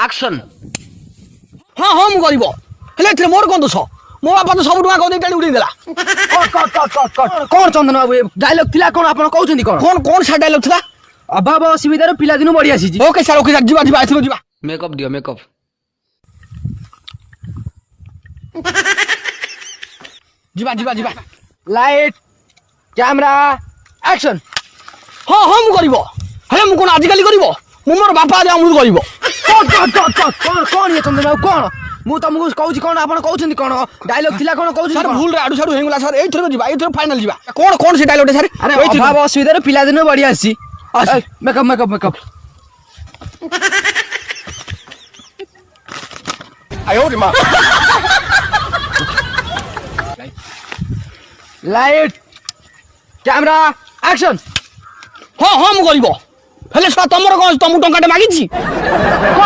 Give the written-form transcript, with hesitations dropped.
Action. ହଁ ହଁ ମୁଁ କରିବ ହେଲେ ଏଥିରେ ମୋର କଣ ଦୋଷ? ମୋ ବାପା ତ ସବୁ ଟଙ୍କା କଣ ଦେଇକି ଉଡେଇ ଦେଲା। କଣ ଚନ୍ଦନ ବାବୁ ଡାଇଲଗ ଥିଲା କଣ ଆପଣ କହୁଛନ୍ତି କଣ? କଣ କଣ ସେ ଡାଇଲଗ ଥିଲା? ଅଭାବ ଅସୁବିଧାର ପିଲାଦିନୁ ବଢି ଆସିଛି। ଓକେ ସାର୍ ଯିବା ଯିବା ଏଥିରୁ ଯିବା। ମେକଅପ୍ ଦିଅ ମେକଅପ୍। ଯିବା ଯିବା ଯିବା। Light camera action. ହଁ ହଁ ମୁଁ କରିବ ହେଲେ ମୁଁ କଣ ଆଜିକାଲି କରିବ? ମୁଁ ମୋର ବାପା ଆଜି ଆମକୁ କରିବ। କଣ ଇଏ ଚନ୍ଦନ ବାବୁ କଣ? ମୁଁ ତମକୁ କହୁଛି କଣ ଆପଣ କହୁଛନ୍ତି କଣ? ଡାଇଲଗ ଥିଲା କଣ କହୁଛନ୍ତି? ସାର୍ ଭୁଲରେ ଆଡୁ ସାଡୁ ହେଇଗଲା ସାର୍। ଏଇଥର ଯିବା ଏଇଥର ଫାଇନାଲ ଯିବା। କଣ କଣ ସେ ଡାଇଲଗଟା ସାର୍? ଆରେ ଅଭାବ ଅସୁବିଧାର ପିଲାଦିନୁ ବଢି ଆସିଛି। Makeup makeup makeup. Light camera action. ହଁ ହଁ ମୁଁ କରିବ ହେଲେ ସାର୍ ତମର କଣ ତମକୁ ଟଙ୍କାଟେ ମାଗିଛି?